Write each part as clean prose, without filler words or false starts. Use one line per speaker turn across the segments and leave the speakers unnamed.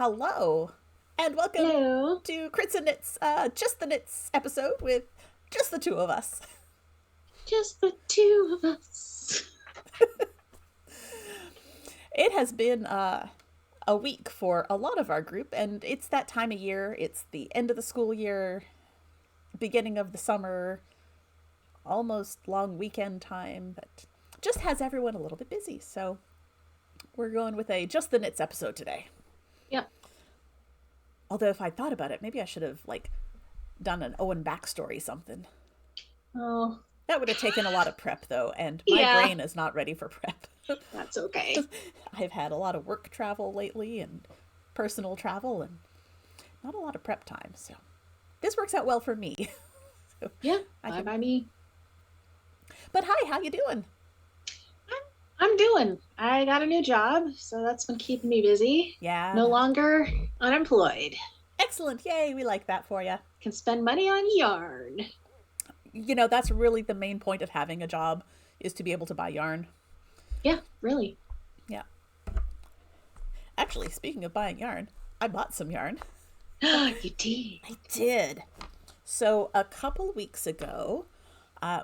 Hello, and welcome
Hello.
to Crits and Knits, Just the Knits episode with just the two of us.
Just the two of us.
It has been a week for a lot of our group, and it's that time of year. It's the end of the school year, beginning of the summer, almost long weekend time, but just has everyone a little bit busy. So we're going with a Just the Knits episode today.
Yep.
Although if I thought about it, maybe I should have done an Owen backstory something.
Oh,
That would have taken a lot of prep though, and my
yeah.
brain is not ready for prep.
That's okay.
I've had a lot of work travel lately and personal travel and not a lot of prep time, so this works out well for me. So
Yeah,
I
bye
can...
by me.
But hi, how you doing?
I'm doing. I got a new job, so that's been keeping me busy.
Yeah.
No longer unemployed.
Excellent. Yay, we like that for you.
Can spend money on yarn.
You know, that's really the main point of having a job, is to be able to buy yarn.
Yeah, really.
Yeah. Actually, speaking of buying yarn, I bought some yarn.
You did.
I did. So a couple weeks ago,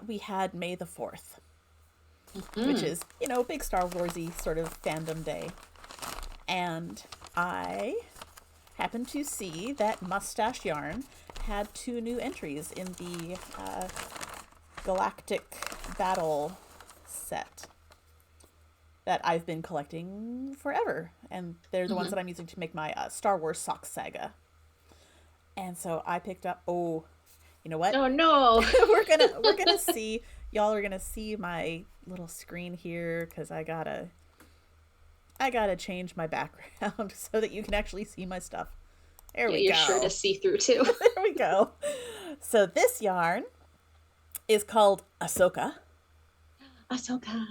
we had May the 4th, which is, you know, big Star Wars-y sort of fandom day. And I happened to see that Mustache Yarn had 2 new entries in the Galactic Battle set that I've been collecting forever. And they're the ones that I'm using to make my Star Wars Sock Saga. And so I picked up, you know what?
Oh no.
we're gonna see, y'all are gonna see my little screen here, because I gotta change my background so that you can actually see my stuff. There we go.
You're sure to see through too.
There we go. So this yarn is called Ahsoka.
Ahsoka.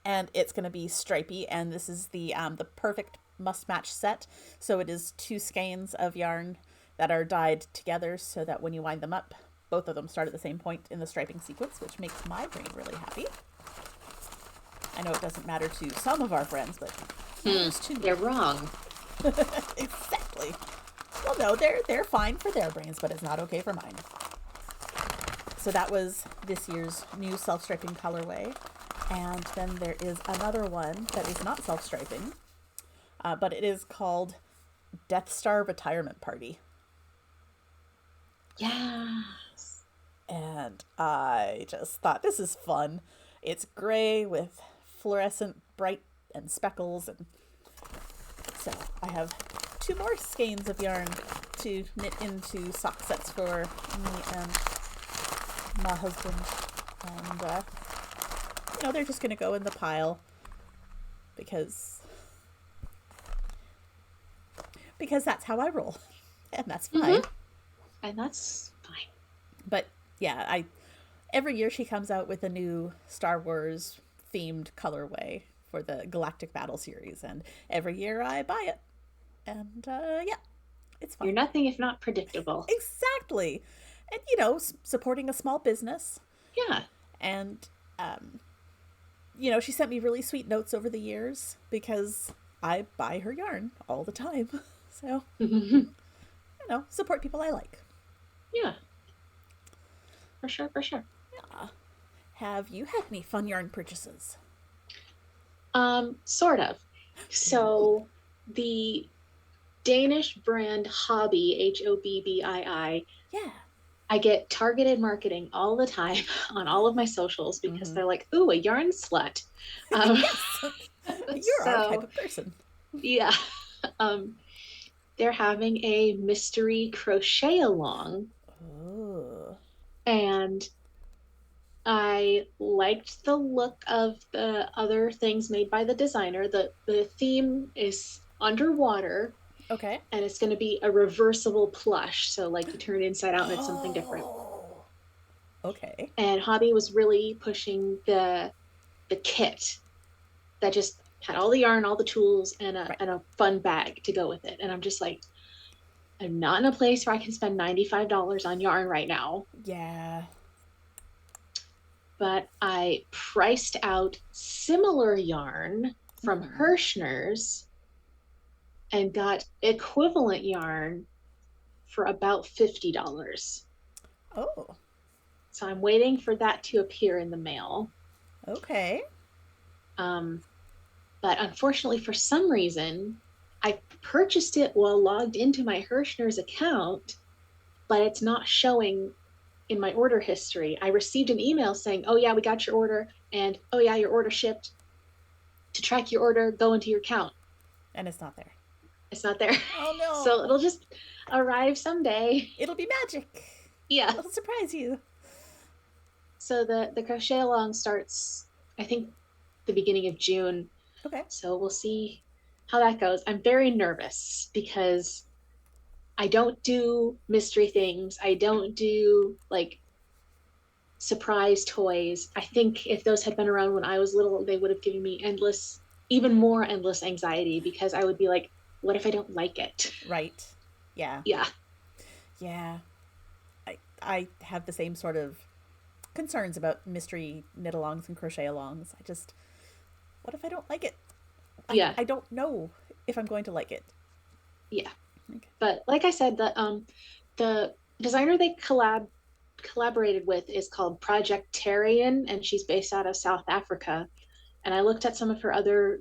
And it's going to be stripy, and this is the perfect must-match set. So it is 2 skeins of yarn that are dyed together so that when you wind them up, both of them start at the same point in the striping sequence, which makes my brain really happy. I know it doesn't matter to some of our friends, but
They're wrong.
Exactly. Well, no, they're fine for their brains, but it's not okay for mine. So that was this year's new self-striping colorway. And then there is another one that is not self-striping, but it is called Death Star Retirement Party.
Yes.
And I just thought, this is fun. It's gray with fluorescent bright and speckles. And so I have 2 more skeins of yarn to knit into sock sets for me and my husband. And, you know, they're just going to go in the pile because because that's how I roll, and that's
Hmm.
fine.
And that's fine.
But yeah, I every year she comes out with a new Star Wars themed colorway for the Galactic Battle series, and every year I buy it, and yeah, it's
You're
fine.
nothing if not predictable.
Exactly, and supporting a small business,
Yeah.
and um, she sent me really sweet notes over the years because I buy her yarn all the time. So, support people I like.
Yeah, for sure, for sure.
Have you had any fun yarn purchases?
Sort of.
Ooh,
So the Danish brand Hobby, Hobbii,
yeah.
I get targeted marketing all the time on all of my socials because
Mm-hmm.
they're like, "Ooh, a yarn slut." Um,
Yes, you're our type
so
of person.
yeah, um, they're having a mystery crochet along,
Oh,
and I liked the look of the other things made by the designer. The theme is underwater,
okay.
and it's going to be a reversible plush, so like you turn it inside out and it's something different.
Oh, okay.
And Hobby was really pushing the kit that just had all the yarn, all the tools, and
Right.
a fun bag to go with it. And I'm just like, I'm not in a place where I can spend $95 on yarn right now,
Yeah.
but I priced out similar yarn from
Mm-hmm.
Hirschner's and got equivalent yarn for about $50.
Oh,
So I'm waiting for that to appear in the mail.
okay.
Um, but unfortunately, for some reason, I purchased it while logged into my Hirschner's account, but it's not showing in my order history. I received an email saying, "Oh yeah, we got your order," and "Oh yeah, your order shipped." To track your order, go into your account.
And it's not there.
It's not there.
Oh
So
no.
it'll just arrive someday.
It'll be magic.
Yeah.
It'll surprise you.
So the crochet along starts, I think, the beginning of June.
Okay.
So we'll see how that goes. I'm very nervous because I don't do mystery things. I don't do like surprise toys. I think if those had been around when I was little, they would have given me endless, even more endless anxiety because I would be like, what if I don't like it?
Right. Yeah.
Yeah.
Yeah. I have the same sort of concerns about mystery knit alongs and crochet alongs. I just, what if I don't like it?
Yeah.
I don't know if I'm going to like it.
Yeah.
Okay.
But like I said, the designer they collaborated with is called Project Tarian, and she's based out of South Africa. And I looked at some of her other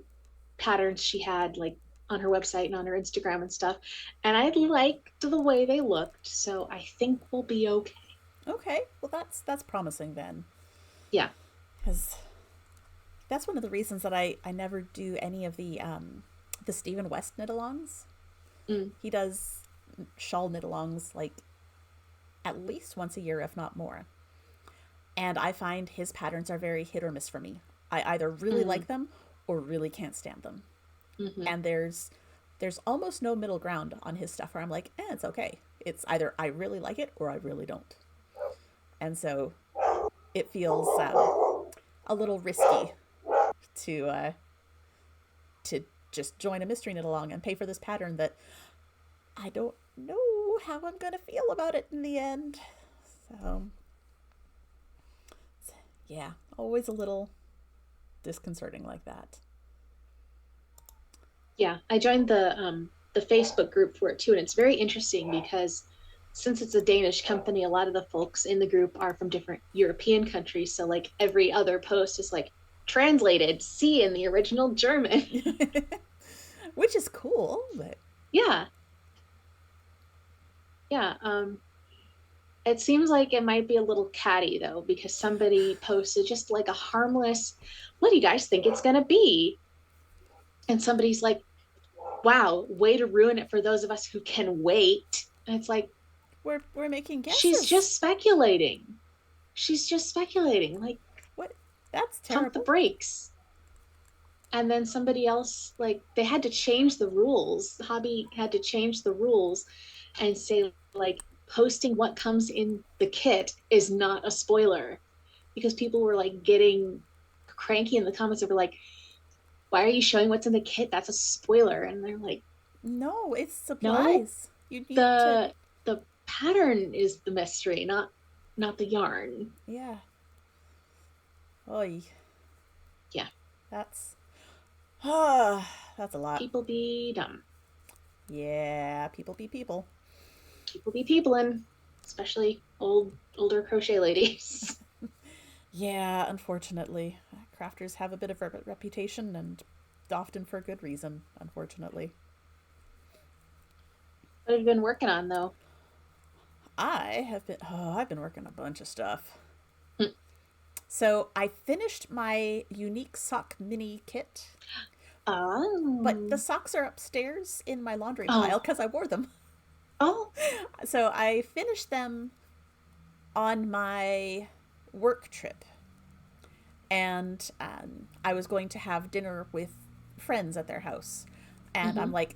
patterns she had, like on her website and on her Instagram and stuff, and I liked the way they looked. So I think we'll be okay.
Okay. Well, that's promising then,
Yeah.
because that's one of the reasons that I never do any of the Stephen West knit alongs.
Mm.
He does shawl knit alongs like at least once a year, if not more. And I find his patterns are very hit or miss for me. I either really
Mm.
like them or really can't stand them.
Mm-hmm.
And there's almost no middle ground on his stuff where I'm like, it's okay. It's either I really like it or I really don't. And so it feels a little risky to to just join a mystery knit along and pay for this pattern that I don't know how I'm gonna feel about it in the end. So yeah, always a little disconcerting like that.
Yeah, I joined the Facebook group for it too, and it's very interesting because since it's a Danish company, a lot of the folks in the group are from different European countries. So like every other post is like translated, see in the original German.
Which is cool, but
Yeah, yeah. It seems like it might be a little catty though, because somebody posted just like a harmless, "What do you guys think it's gonna be?" And somebody's like, "Wow, way to ruin it for those of us who can wait." And it's like,
we're making
she's
guesses.
just speculating. She's just speculating. Like,
What? That's
pump the
terrible.
brakes. and then somebody else, like, they had to change the rules. The hobby had to change the rules and say, like, posting what comes in the kit is not a spoiler, because people were like getting cranky in the comments. They were like, why are you showing what's in the kit? That's a spoiler. And they're like,
No, it's
no,
supplies. You need to.
the pattern is the mystery, not the yarn.
Yeah. Oy.
Yeah,
That's. That's a lot.
people be dumb.
Yeah, people be people.
People be peopling, especially older crochet ladies.
Yeah, unfortunately. Crafters have a bit of a reputation and often for good reason, unfortunately.
What have you been working on though?
I've been working a bunch of stuff.
Hmm.
So I finished my unique sock mini kit, but the
Oh,
socks are upstairs in my laundry pile
oh,
because I wore them.
oh.
So I finished them on my work trip, and I was going to have dinner with friends at their house, and I'm
Mm-hmm.
like,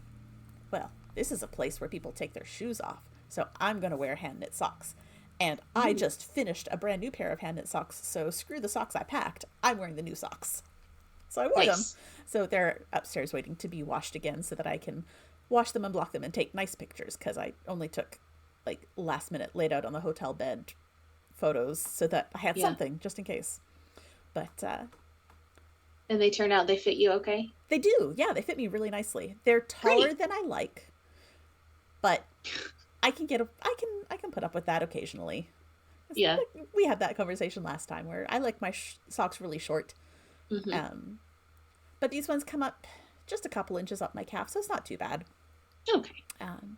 well, this is a place where people take their shoes off, so I'm gonna wear hand knit socks. And I
Ooh,
just finished a brand new pair of hand knit socks, so screw the socks I packed. I'm wearing the new socks. So I wore them.
nice.
So they're upstairs waiting to be washed again so that I can wash them and block them and take nice pictures because I only took like last minute laid out on the hotel bed photos so that I had
Yeah.
something just in case. But
And they turn out they fit you okay?
they do. Yeah, they fit me really nicely. They're taller
Great.
than I like, but I can put up with that occasionally.
Yeah.
We had that conversation last time where I like my socks really short.
Mm-hmm.
Um, but these ones come up just a couple inches up my calf, so it's not too bad.
Okay.
Um,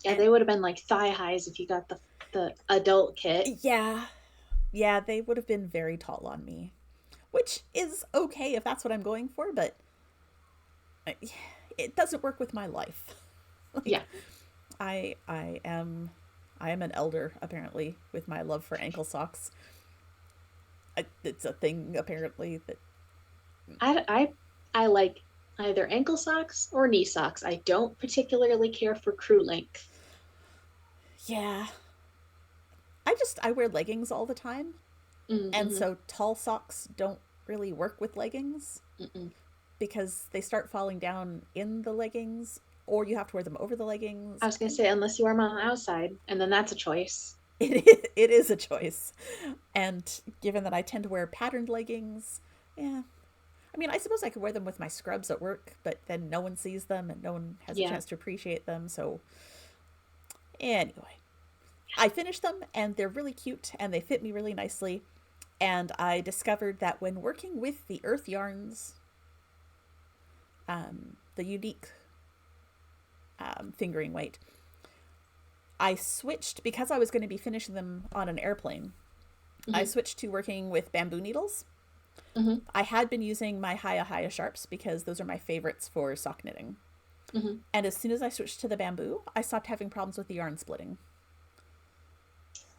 Yeah,
and
they would have been like thigh highs if you got the adult kit.
yeah, yeah, they would have been very tall on me, which is okay if that's what I'm going for, but it doesn't work with my life.
Yeah.
Like I am an elder apparently with my love for ankle socks. It's a thing apparently that
I I I like either ankle socks or knee socks. I don't particularly care for crew length.
yeah. I wear leggings all the time, and
Mm-hmm.
so tall socks don't really work with leggings
Mm-mm.
because they start falling down in the leggings or you have to wear them over the leggings
I was gonna
and
say unless you wear them on the outside, and then that's a choice.
it is a choice. And given that I tend to wear patterned leggings, yeah. I mean, I suppose I could wear them with my scrubs at work, but then no one sees them and no one has a
Yeah.
chance to appreciate them. So, anyway, I finished them and they're really cute and they fit me really nicely. And I discovered that when working with the earth yarns, the unique fingering weight, I switched because I was going to be finishing them on an airplane. I
Mm-hmm.
switched to working with bamboo needles.
Mm-hmm.
I had been using my Haya sharps because those are my favorites for sock knitting.
Mm-hmm.
And as soon as I switched to the bamboo, I stopped having problems with the yarn splitting.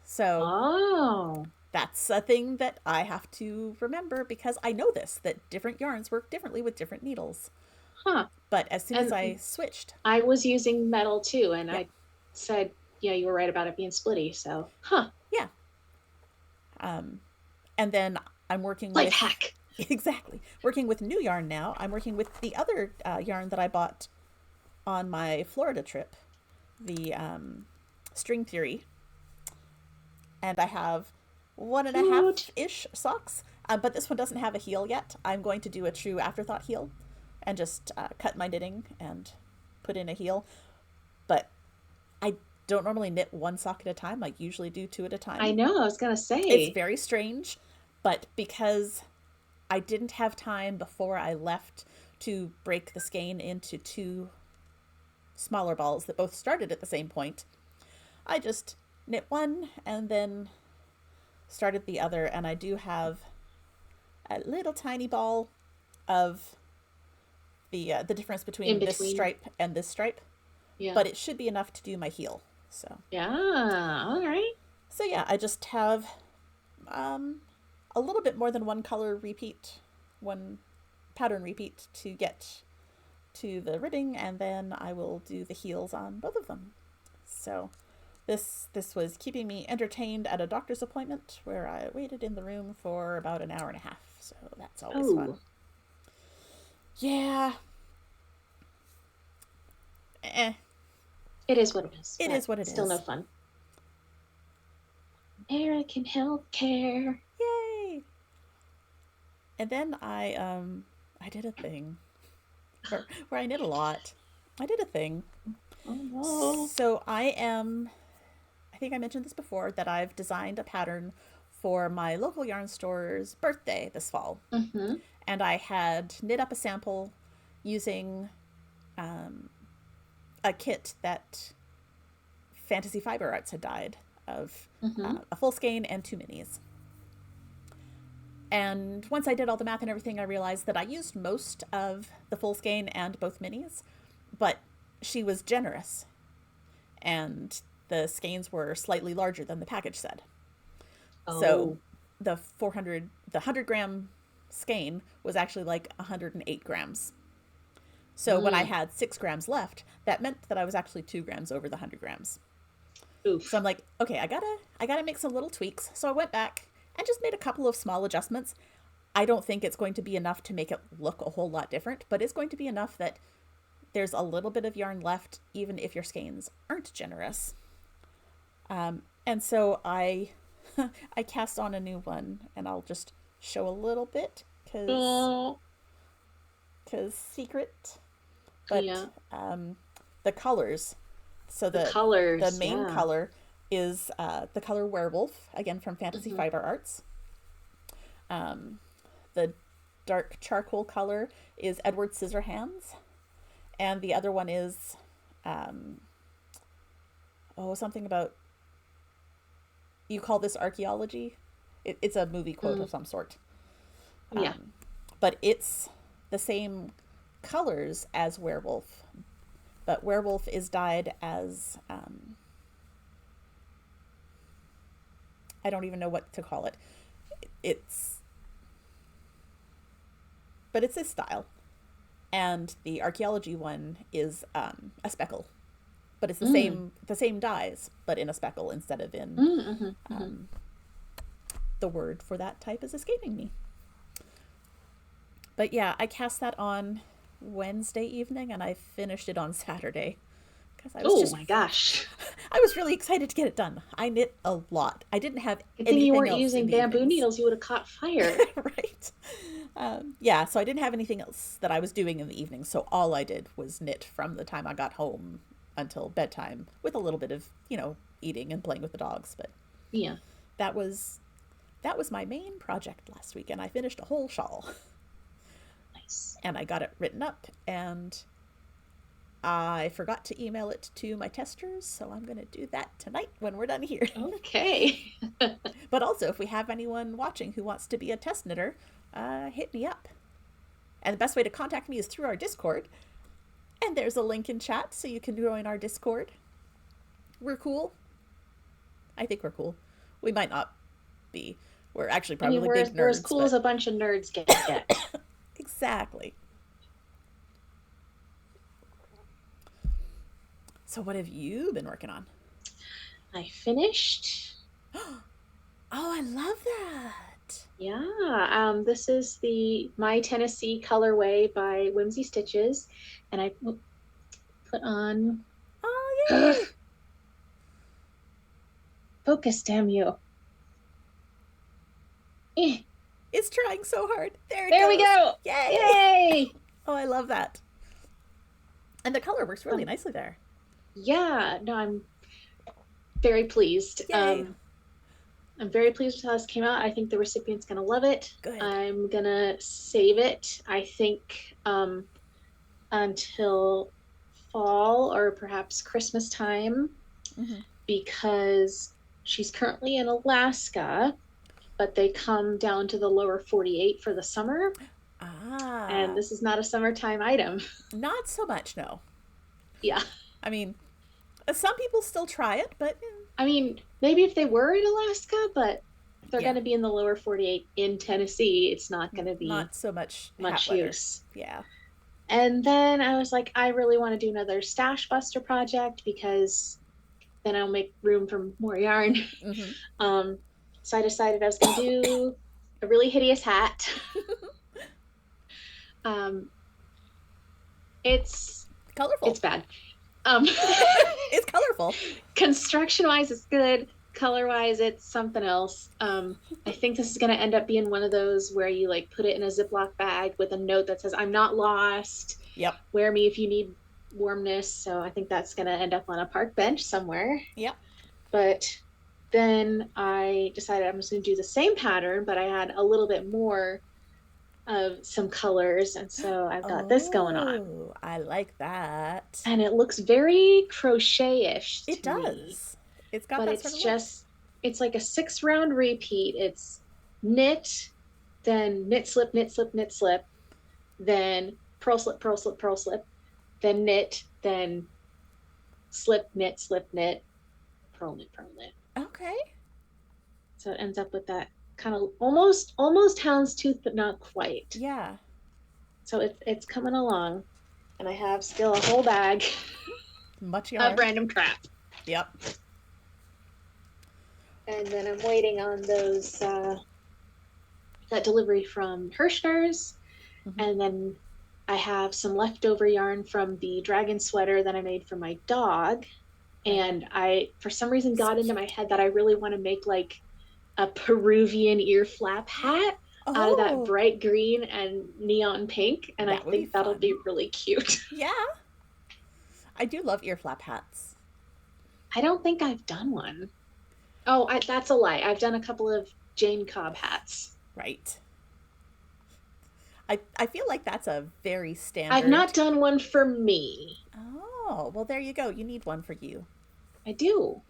So
Oh.
that's a thing that I have to remember because I know this that different yarns work differently with different needles.
Huh.
But as soon as
And
I switched,
I was using metal too, and
yep,
I said, yeah, you were right about it being splitty. So, huh.
yeah. Um, and then I'm working
Life
with
hack.
exactly working with new yarn now. I'm working with the other yarn that I bought on my Florida trip, the String Theory, and I have one and a
Cute.
half ish socks. But this one doesn't have a heel yet. I'm going to do a true afterthought heel and just cut my knitting and put in a heel. But I don't normally knit one sock at a time. I usually do two at a
I
time.
know, I was gonna
It's
say.
very strange, but because I didn't have time before I left to break the skein into two smaller balls that both started at the same point, I just knit one and then started the other. And I do have a little tiny ball of the difference
In
between this
between.
stripe and this stripe,
Yeah.
but it should be enough to do my heel.
Yeah. All right.
So yeah, I just have um, a little bit more than one color repeat one pattern repeat to get to the ribbing, and then I will do the heels on both of them. So this was keeping me entertained at a doctor's appointment where I waited in the room for about an hour and a half. So that's always fun. Yeah.
It is what it is.
It is what it
still
is.
No fun. American healthcare.
Yay! And then I did a thing where I knit a lot. I did a thing.
Oh no.
So I think I mentioned this before, that I've designed a pattern for my local yarn store's birthday this fall.
Mm-hmm.
And I had knit up a sample using a kit that Fantasy Fiber Arts had dyed of a full skein and 2 minis. And once I did all the math and everything, I realized that I used most of the full skein and both minis, but she was generous. And the skeins were slightly larger than the package said.
Oh.
So the 100-gram skein was actually like 108 grams. So when I had 6 grams left, that meant that I was actually 2 grams over the 100 grams.
Oof.
So I'm like, okay, I gotta make some little tweaks. So I went back and just made a couple of small adjustments. I don't think it's going to be enough to make it look a whole lot different, but it's going to be enough that there's a little bit of yarn left, even if your skeins aren't generous. And so I cast on a new one, and I'll just show a little bit because secret. But
yeah.
The colors. So the main color is the color Werewolf, again from Fantasy Fiber Arts. The dark charcoal color is Edward Scissorhands. And the other one is something about, you call this archaeology? It's a movie quote of some sort.
Yeah.
But it's the same colors as Werewolf. But Werewolf is dyed as, I don't even know what to call it. But it's this style. And the archaeology one is a speckle. But it's the same dyes, but in a speckle instead of in the word for that type is escaping me. But yeah, I cast that on Wednesday evening and I finished it on Saturday.
My gosh.
I was really excited to get it done. I knit a lot. I didn't have
Good
anything
thing you weren't
else
using bamboo needles. You would have caught fire.
Right. Yeah, so I didn't have anything else that I was doing in the evening. So all I did was knit from the time I got home until bedtime with a little bit of, eating and playing with the dogs. But
yeah,
that was my main project last week. And I finished a whole shawl.
Nice.
And I got it written up and I forgot to email it to my testers, so I'm going to do that tonight when we're done here.
Okay.
But also, if we have anyone watching who wants to be a test knitter, hit me up. And the best way to contact me is through our Discord. And there's a link in chat, so you can join our Discord. We're cool. I think we're cool. We might not be. We're actually probably big nerds.
We're as cool as a bunch of nerds get.
Exactly. So what have you been working on?
I finished.
Oh, I love that.
Yeah. This is the My Tennessee colorway by Whimsy Stitches. And I put on...
Oh, yay!
Focus, damn you.
It's trying so hard. There
we go.
Yay!
Yay!
Oh, I love that. And the color works really nicely there.
Yeah, no, I'm very pleased. I'm very pleased with how this came out. I think the recipient's going to love it.
Good.
I'm going to save it, I think, until fall or perhaps Christmas time, because she's currently in Alaska, but they come down to the lower 48 for the summer.
Ah.
And this is not a summertime item.
Not so much, no.
Yeah.
I mean, some people still try it, but...
I mean, maybe if they were in Alaska, but they're
Yeah.
going to be in the lower 48 in Tennessee. It's not going to be
Not so much hat
much
weather.
use.
Yeah.
And then I was like, I really want to do another stash buster project because then I'll make room for more yarn.
Mm-hmm.
Um, so I decided I was going to do a really hideous hat. Um, it's
Colorful.
bad. Um,
It's colorful.
construction wise, it's good. Color wise, it's something else. I think this is going to end up being one of those where you like put it in a Ziploc bag with a note that says, I'm not lost.
Yep.
Wear me if you need warmness. So I think that's going to end up on a park bench somewhere.
Yep.
But then I decided I'm just going to do the same pattern, but I had a little bit more of some colors. And so I've got this going on.
Oh, I like that.
And it looks very crochet-ish
It
to me,
does. It's got
but
that sort
it's
of look.
just, it's like a 6 round repeat. It's knit, then knit, slip, knit, slip, knit, slip, then purl, slip, purl, slip, purl, slip, then knit, then slip, knit, purl, knit, purl, knit.
Okay.
So it ends up with that kind of almost houndstooth, but not quite.
Yeah.
So it's coming along, and I have still a whole bag
Much yarn.
of random crap.
Yep.
And then I'm waiting on those that delivery from Hirschner's,
Mm-hmm.
and then I have some leftover yarn from the dragon sweater that I made for my dog. And I, for some reason, got into my head that I really want to make like a Peruvian ear flap hat out of that bright green and neon pink. And I think that'll be really cute.
Yeah. I do love ear flap hats.
I don't think I've done one. Oh, that's a lie. I've done a couple of Jane Cobb hats.
Right. I feel like that's a very standard.
I've not done one for me.
Oh, well, there you go. You need one for you.
I do.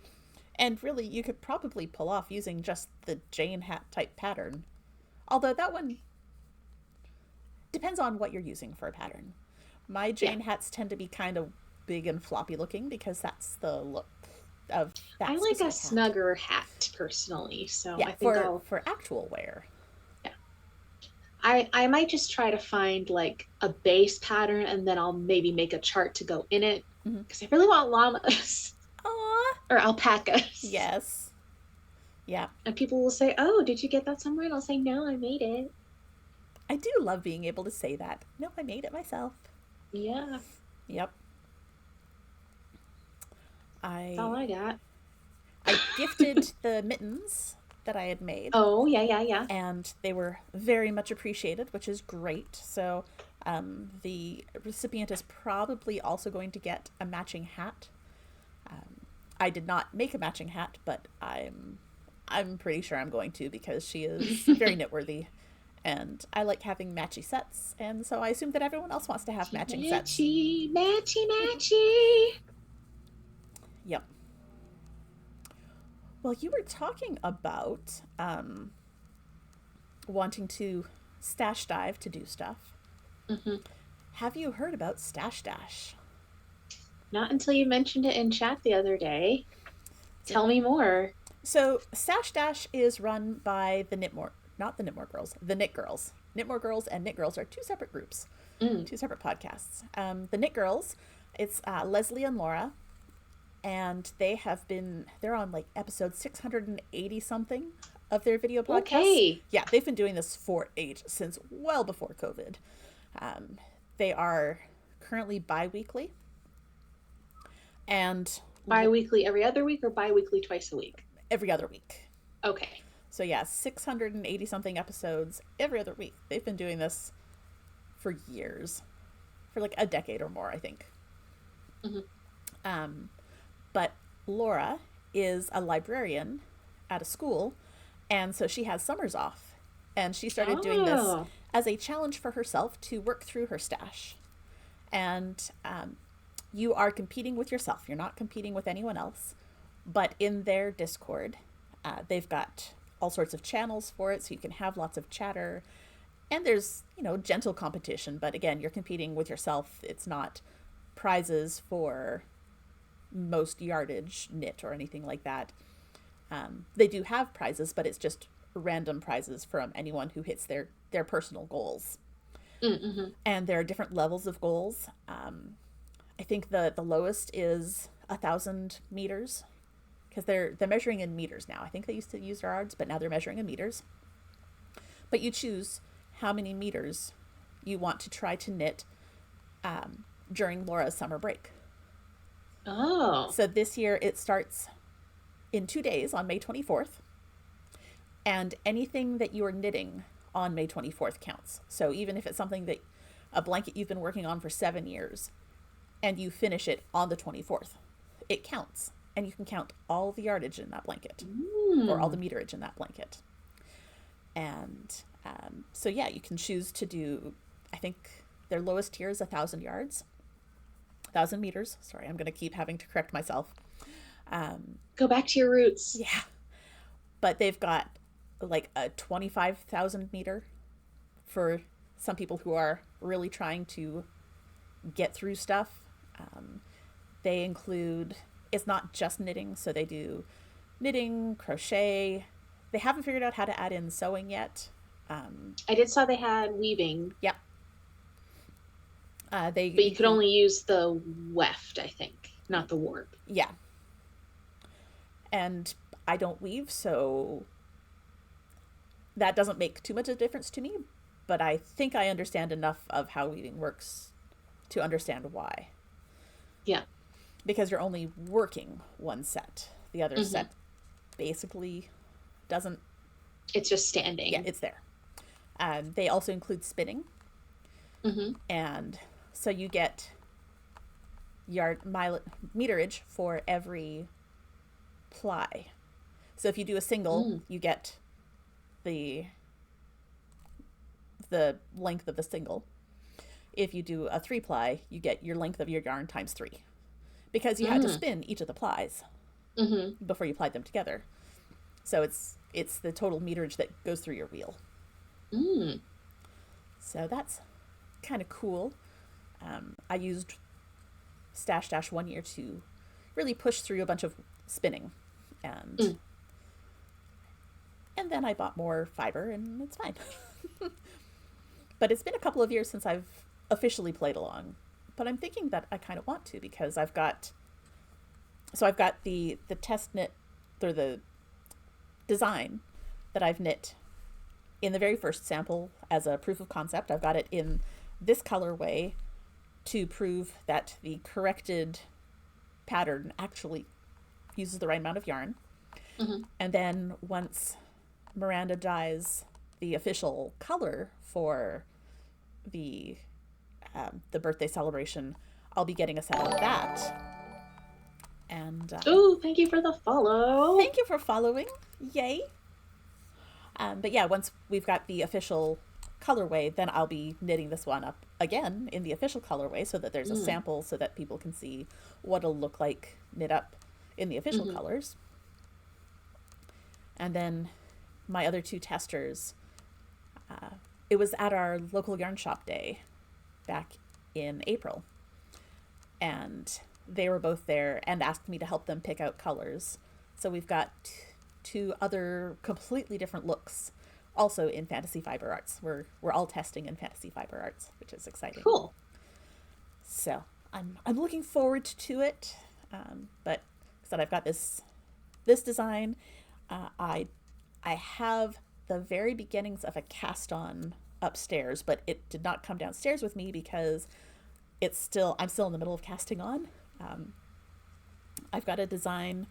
And really, you could probably pull off using just the Jane hat type pattern. Although that one depends on what you're using for a pattern. My Jane hats tend to be kind of big and floppy looking because that's the look of that.
I like a snugger hat personally, so
yeah,
I think
for actual wear.
Yeah, I might just try to find like a base pattern, and then I'll maybe make a chart to go in it because I really want llamas.
Aww.
Or alpacas.
Yes. Yeah.
And people will say, "Oh, did you get that somewhere?" And I'll say, "No, I made it."
I do love being able to say that. No, I made it myself.
Yeah.
Yep.
That's all I got.
I gifted the mittens that I had made.
Oh, yeah.
And they were very much appreciated, which is great. So the recipient is probably also going to get a matching hat. I did not make a matching hat, but I'm pretty sure I'm going to because she is very knitworthy. And I like having matchy sets, and so I assume that everyone else wants to have matching sets.
Matchy.
Yep. Well, you were talking about wanting to stash dive to do stuff.
Mm-hmm.
Have you heard about Stash Dash?
Not until you mentioned it in chat the other day. Tell me more.
So Stash Dash is run by the Knit Girls. The Knit Girls. Knitmore Girls and Knit Girls are two separate groups, two separate podcasts. The Knit Girls, it's Leslie and Laura, and they're on like episode 680 something of their video podcast.
Okay.
Yeah, they've been doing this for ages, since well before COVID. They are currently bi-weekly. And
bi-weekly every other week or bi-weekly twice a week?
Every other week.
Okay.
So yeah, 680 something episodes every other week. They've been doing this for years. For like a decade or more, I think.
Mm-hmm.
But Laura is a librarian at a school, and so she has summers off. And she started doing this as a challenge for herself to work through her stash. And you are competing with yourself. You're not competing with anyone else. But in their Discord, they've got all sorts of channels for it, so you can have lots of chatter. And there's, gentle competition. But again, you're competing with yourself. It's not prizes for most yardage knit or anything like that. They do have prizes, but it's just random prizes from anyone who hits their personal goals.
Mm-hmm.
And there are different levels of goals. I think the lowest is 1,000 meters, because they're measuring in meters now. I think they used to use yards, but now they're measuring in meters. But you choose how many meters you want to try to knit during Laura's summer break.
Oh.
So this year it starts in 2 days on May 24th, and anything that you are knitting on May 24th counts. So even if it's something that a blanket you've been working on for 7 years and you finish it on the 24th, it counts. And you can count all the yardage in that blanket, or all the meterage in that blanket. And so, yeah, you can choose to do, I think their lowest tier is 1,000 yards, 1,000 meters. Sorry, I'm going to keep having to correct myself.
Go back to your roots.
Yeah. But they've got like a 25,000 meter for some people who are really trying to get through stuff. They include, it's not just knitting, so they do knitting, crochet. They haven't figured out how to add in sewing yet.
I did saw they had weaving.
Yep. They
but you could only use the weft, I think, not the warp.
Yeah. And I don't weave, so that doesn't make too much of a difference to me, but I think I understand enough of how weaving works to understand why.
Yeah.
Because you're only working one set. The other set basically doesn't...
It's just standing.
Yeah, it's there. They also include spinning. And so you get meterage for every ply. So if you do a single, you get the length of the single. If you do a 3-ply, you get your length of your yarn times 3, because you had to spin each of the plies before you plied them together. So it's the total meterage that goes through your wheel. So that's kind of cool. I used Stash Dash 1 year to really push through a bunch of spinning, and then I bought more fiber, and it's fine. But it's been a couple of years since I've officially played along, but I'm thinking that I kind of want to, because I've got the test knit, or the design that I've knit in the very first sample as a proof of concept. I've got it in this colorway to prove that the corrected pattern actually uses the right amount of yarn. And then once Miranda dyes the official color for the birthday celebration, I'll be getting a set of that. And
thank you for the follow.
Thank you for following. Yay. But yeah, once we've got the official colorway, then I'll be knitting this one up again in the official colorway, so that there's a sample, so that people can see what it'll look like knit up in the official colors. And then my other two testers, it was at our local yarn shop day back in April, and they were both there and asked me to help them pick out colors. So we've got two other completely different looks also in Fantasy Fiber Arts. We're all testing in Fantasy Fiber Arts, which is exciting.
Cool.
So I'm looking forward to it. But said I've got this design. I have the very beginnings of a cast on upstairs, but it did not come downstairs with me because I'm still in the middle of casting on. I've got a design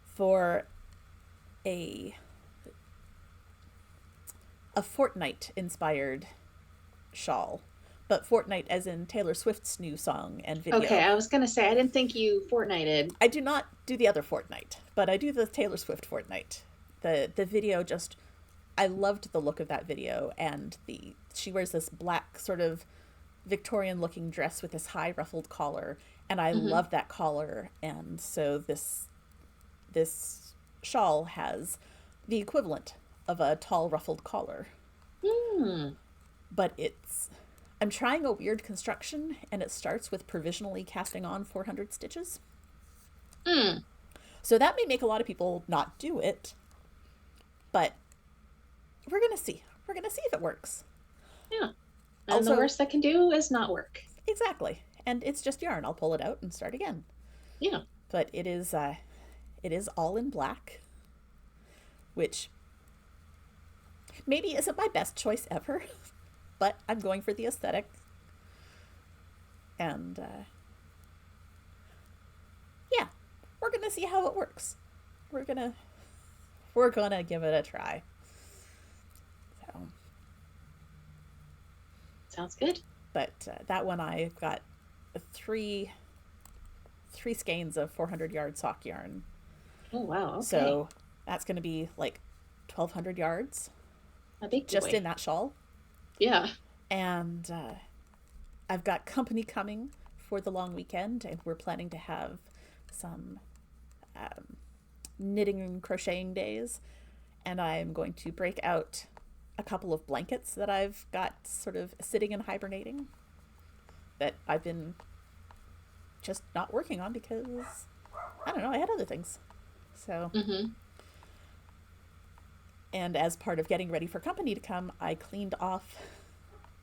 for a Fortnite inspired shawl, but Fortnite as in Taylor Swift's new song and video.
Okay, I was gonna say, I didn't think you Fortnited.
I do not do the other Fortnite, but I do the Taylor Swift Fortnite. The video just, I loved the look of that video, and she wears this black sort of Victorian looking dress with this high ruffled collar, and I love that collar. And so this shawl has the equivalent of a tall ruffled collar. But I'm trying a weird construction, and it starts with provisionally casting on 400 stitches. So that may make a lot of people not do it, but we're gonna see. We're gonna see if it works.
Yeah. And the
Also,
worst that can do is not work.
exactly. And it's just yarn. I'll pull it out and start again.
Yeah.
But it is all in black, which maybe isn't my best choice ever, but I'm going for the aesthetic. And yeah, we're gonna see how it works. We're gonna we're gonna give it a try. So,
Sounds good.
but that one I've got three three skeins of 400-yard sock yarn.
Oh wow. Okay.
So that's gonna be like 1,200 yards
A big
just
boy.
in that shawl.
Yeah.
And I've got company coming for the long weekend, and we're planning to have some knitting and crocheting days. And I'm going to break out a couple of blankets that I've got sort of sitting and hibernating that I've been just not working on because I don't know, I had other things. So,
Mm-hmm.
and as part of getting ready for company to come, I cleaned off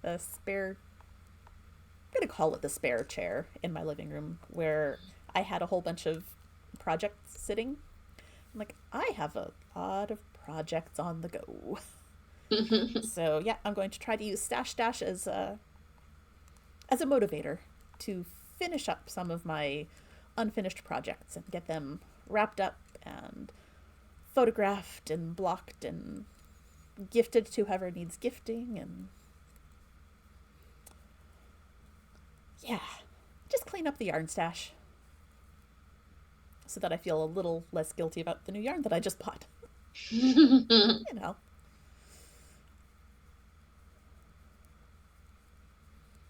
the spare, I'm going to call it the spare chair in my living room where I had a whole bunch of projects sitting. I'm like, I have a lot of projects on the go. So yeah, I'm going to try to use Stash Dash as a motivator to finish up some of my unfinished projects and get them wrapped up and photographed and blocked and gifted to whoever needs gifting. And yeah, just clean up the yarn stash so that I feel a little less guilty about the new yarn that I just bought. You know.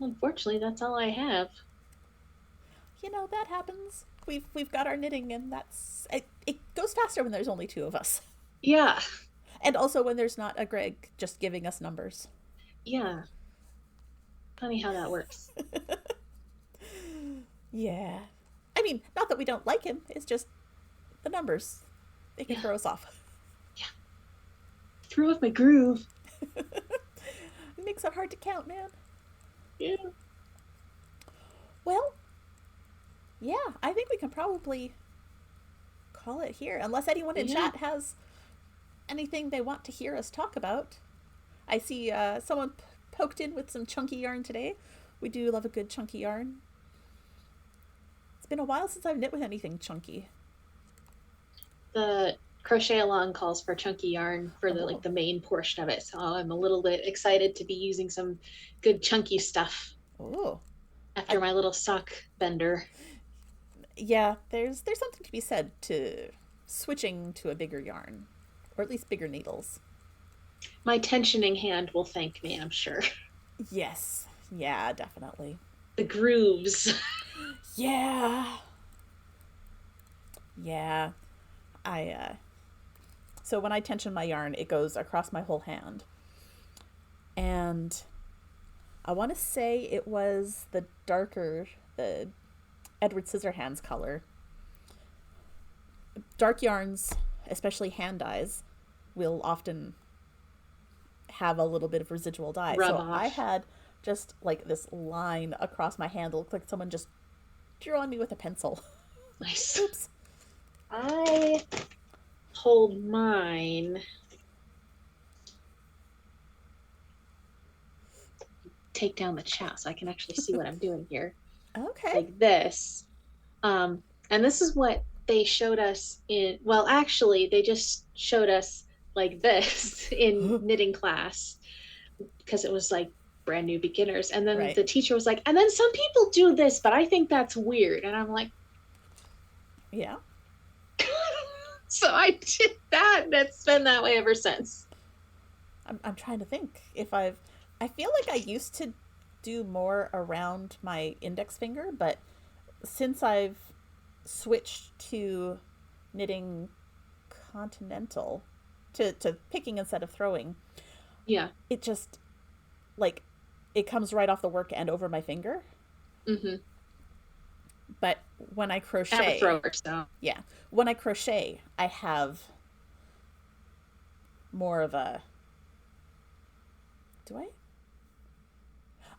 Unfortunately, that's all I have.
You know, that happens. We've got our knitting, and it goes faster when there's only two of us.
Yeah.
And also when there's not a Greg just giving us numbers.
Yeah. Funny how that works.
Yeah. I mean, not that we don't like him, it's just the numbers. They can
Yeah.
throw us off.
Yeah. Threw off my groove.
It makes it hard to count, man.
Yeah.
Well, yeah, I think we can probably call it here, unless anyone in
Yeah.
chat has anything they want to hear us talk about. I see someone poked in with some chunky yarn today. We do love a good chunky yarn. It's been a while since I've knit with anything chunky.
The crochet along calls for chunky yarn for the
Oh,
like the main portion of it. So I'm a little bit excited to be using some good chunky stuff
oh,
after
I,
my little sock bender.
yeah. There's something to be said to switching to a bigger yarn, or at least bigger needles.
My tensioning hand will thank me, I'm sure.
Yes, yeah, definitely.
The grooves.
Yeah, yeah. I so when I tension my yarn, it goes across my whole hand, and I want to say it was the Edward Scissorhands color. Dark yarns, especially hand dyes, will often have a little bit of residual dye.
Rub
So I
off.
had just like this line across my hand. It looked like someone just drew on me with a pencil.
Nice.
Oops.
I hold mine. Take down the chat so I can actually see what I'm doing here.
Okay.
Like this. And this is what they showed us in, well, actually, they just showed us like this in knitting class because it was like brand new beginners. And then
Right.
the teacher was like, and then some people do this, but I think that's weird. And I'm like,
Yeah.
so I did that, and it's been that way ever since.
I'm trying to think if I feel like I used to do more around my index finger, but since I've switched to knitting continental to picking instead of throwing,
Yeah.
it just like it comes right off the work and over my finger.
Mm-hmm.
But when I
I have a
crochet,
thrower, so
yeah, when I crochet, I have more of a Do I?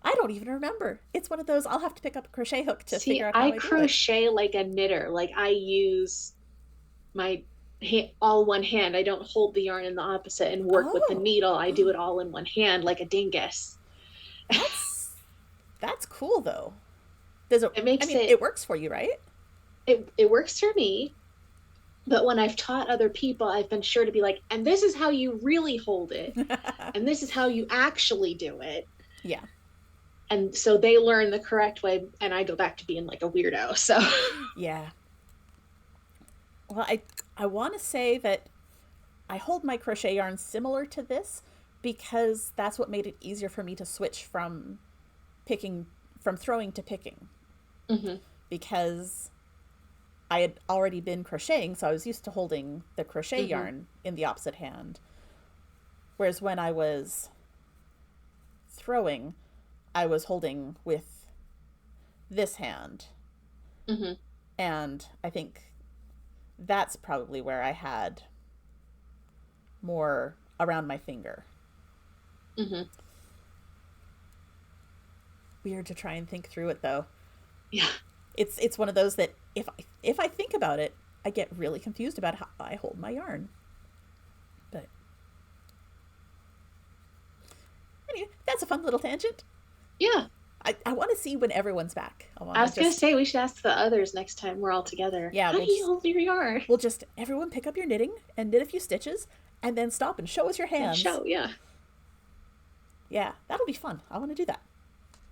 I don't even remember. It's one of those I'll have to pick up a crochet hook to
See,
figure out how
I
I do it.
crochet like a knitter. Like I use my all one hand. I don't hold the yarn in the opposite and work with the
Oh,
needle. I do it all in one hand like a dingus.
that's that's cool though. Does it?
It
I
makes
mean,
it
it works for you, right?
it works for me. But when I've taught other people, I've been sure to be like, and this is how you really hold it, and this is how you actually do it.
Yeah,
And so they learn the correct way, and I go back to being like a weirdo. So,
yeah. Well, I want to say that I hold my crochet yarn similar to this because that's what made it easier for me to switch picking from throwing to picking
mm-hmm,
because I had already been crocheting, so I was used to holding the crochet
mm-hmm,
yarn in the opposite hand. Whereas when I was throwing, I was holding with this hand.
mm-hmm,
And I think that's probably where I had more around my finger.
mm-hmm.
Weird to try and think through it though.
Yeah.
It's one of those that if I think about it, I get really confused about how I hold my yarn. But anyway, that's a fun little tangent.
Yeah.
I want to see when everyone's back. I want
I
to
was going to
just,
say we should ask the others next time we're all together.
yeah,
How do you hold your yarn?
we'll just everyone pick up your knitting and knit a few stitches and then stop and show us your
And
hands.
show, yeah.
Yeah, that'll be fun. I want to do that.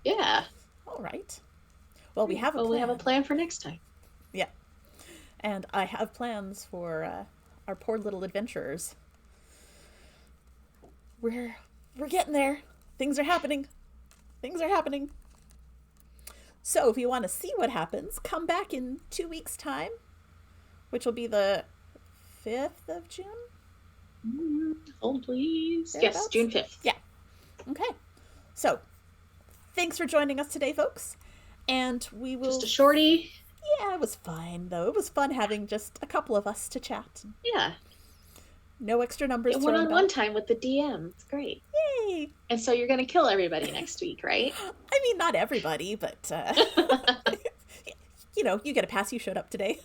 Yeah.
All right. Well, we have a
Well, we have a
plan.
plan for next time.
Yeah. And I have plans for our poor little adventurers. We're getting there. Things are happening. Things are happening. So if you want to see what happens, come back in 2 weeks' time, which will be the 5th of June.
Hold, please. Yes,
Thereabouts?
June 5th.
Yeah. Okay. So thanks for joining us today, folks. And we
Just
will.
a shorty.
Yeah, it was fine though. It was fun having just a couple of us to chat.
Yeah.
No extra numbers
One
thrown
on one
about.
time with the DM. It's great.
Yay!
And so you're going to kill everybody next week, right?
I mean, not everybody, but you get a pass. You showed up today.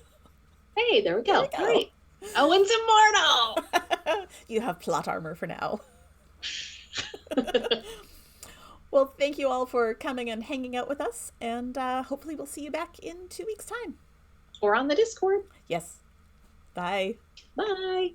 Hey, there we
There we
go.
go.
Great. Owen's immortal.
You have plot armor for now. Well, thank you all for coming and hanging out with us, and hopefully we'll see you back in 2 weeks' time.
Or on the Discord.
Yes. Bye.
Bye.